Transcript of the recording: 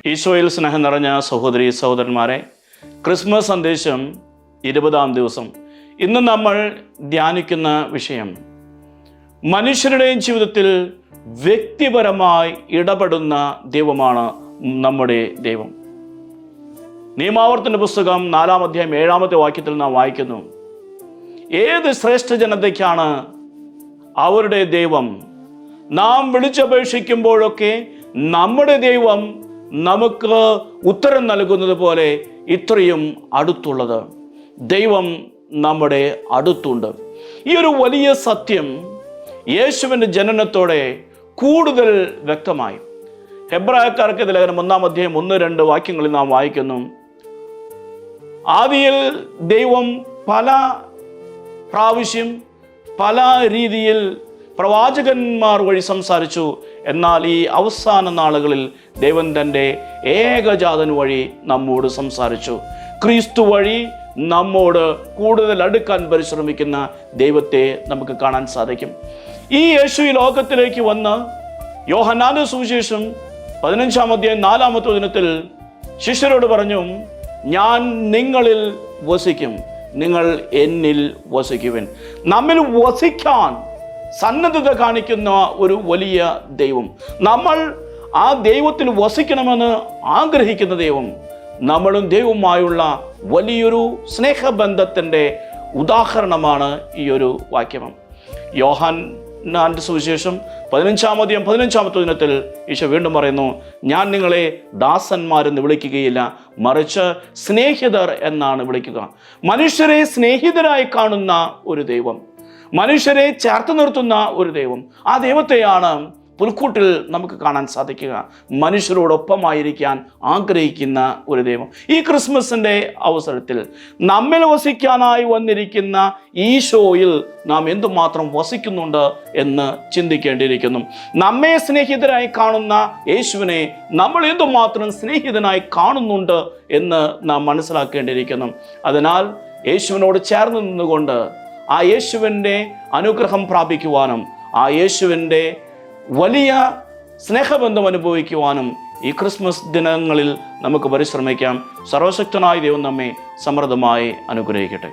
ഈശോയിൽ സ്നേഹം നിറഞ്ഞ സഹോദരി സഹോദരന്മാരെ, ക്രിസ്മസ് സന്ദേശം 20-ാം ദിവസം. ഇന്ന് നമ്മൾ ധ്യാനിക്കുന്ന വിഷയം മനുഷ്യരുടെയും ജീവിതത്തിൽ വ്യക്തിപരമായി ഇടപെടുന്ന ദൈവമാണ് നമ്മുടെ ദൈവം. നിയമാവർത്തന പുസ്തകം 4-ാം അധ്യായം 7-ാമത്തെ വാക്യത്തിൽ നാം വായിക്കുന്നു, ഏത് ശ്രേഷ്ഠ ജനതയ്ക്കാണ് അവരുടെ ദൈവം? നാം വിളിച്ചപേക്ഷിക്കുമ്പോഴൊക്കെ നമ്മുടെ ദൈവം നമുക്ക് ഉത്തരം നൽകുന്നത് പോലെ ഇത്രയും അടുത്തുള്ളത്. ദൈവം നമ്മുടെ അടുത്തുണ്ട്. ഈ ഒരു വലിയ സത്യം യേശുവിൻ്റെ ജനനത്തോടെ കൂടുതൽ വ്യക്തമായി. ഹെബ്രായക്കാർക്ക് ലേഖനം 1-ാം അധ്യായം 1-2 വാക്യങ്ങളിൽ നാം വായിക്കുന്നു, ആദിയിൽ ദൈവം പല പ്രാവശ്യം പല രീതിയിൽ പ്രവാചകന്മാർ വഴി സംസാരിച്ചു. എന്നാൽ ഈ അവസാന നാളുകളിൽ ദൈവം തൻ്റെ ഏകജാതൻ വഴി നമ്മോട് സംസാരിച്ചു. ക്രിസ്തു വഴി നമ്മോട് കൂടുതൽ അടുക്കാൻ പരിശ്രമിക്കുന്ന ദൈവത്തെ നമുക്ക് കാണാൻ സാധിക്കും. ഈ യേശു ഈ ലോകത്തിലേക്ക് വന്ന് യോഹന്നാന്റെ സുവിശേഷം 15-ാം അധ്യായം 4-ാമത്തെ ദിനത്തിൽ ശിഷ്യരോട് പറഞ്ഞു, ഞാൻ നിങ്ങളിൽ വസിക്കും, നിങ്ങൾ എന്നിൽ വസിക്കുവിൻ. നമ്മിൽ വസിക്കാൻ സന്നദ്ധത കാണിക്കുന്ന ഒരു വലിയ ദൈവം, നമ്മൾ ആ ദൈവത്തിൽ വസിക്കണമെന്ന് ആഗ്രഹിക്കുന്ന ദൈവം, നമ്മളും ദൈവവുമായുള്ള വലിയൊരു സ്നേഹബന്ധത്തിൻ്റെ ഉദാഹരണമാണ് ഈ ഒരു വാക്യം. യോഹന്നാന്റെ സുവിശേഷം 15-ാം അധ്യായം 15-ാമത്തെ ദിനത്തിൽ ഈശോ വീണ്ടും പറയുന്നു, ഞാൻ നിങ്ങളെ ദാസന്മാരെന്ന് വിളിക്കുകയില്ല, മറിച്ച് സ്നേഹിതർ എന്നാണ് വിളിക്കുക. മനുഷ്യരെ സ്നേഹിതരായി കാണുന്ന ഒരു ദൈവം, മനുഷ്യരെ ചേർത്ത് നിർത്തുന്ന ഒരു ദൈവം, ആ ദൈവത്തെയാണ് പുൽക്കൂട്ടിൽ നമുക്ക് കാണാൻ സാധിക്കുക. മനുഷ്യരോടൊപ്പമായിരിക്കാൻ ആഗ്രഹിക്കുന്ന ഒരു ദൈവം. ഈ ക്രിസ്മസിൻ്റെ അവസരത്തിൽ നമ്മിൽ വസിക്കാനായി വന്നിരിക്കുന്ന ഈശോയിൽ നാം എന്തുമാത്രം വസിക്കുന്നുണ്ട് എന്ന് ചിന്തിക്കേണ്ടിയിരിക്കുന്നു. നമ്മെ സ്നേഹിതരായി കാണുന്ന യേശുവിനെ നമ്മൾ എന്തുമാത്രം സ്നേഹിതനായി കാണുന്നുണ്ട് എന്ന് നാം മനസ്സിലാക്കേണ്ടിയിരിക്കുന്നു. അതിനാൽ യേശുവിനോട് ചേർന്ന് നിന്നുകൊണ്ട് ആ യേശുവിൻ്റെ അനുഗ്രഹം പ്രാപിക്കുവാനും ആ യേശുവിൻ്റെ വലിയ സ്നേഹബന്ധം അനുഭവിക്കുവാനും ഈ ക്രിസ്മസ് ദിനങ്ങളിൽ നമുക്ക് പരിശ്രമിക്കാം. സർവശക്തനായ ദൈവം നമ്മെ സമൃദ്ധമായി അനുഗ്രഹിക്കട്ടെ.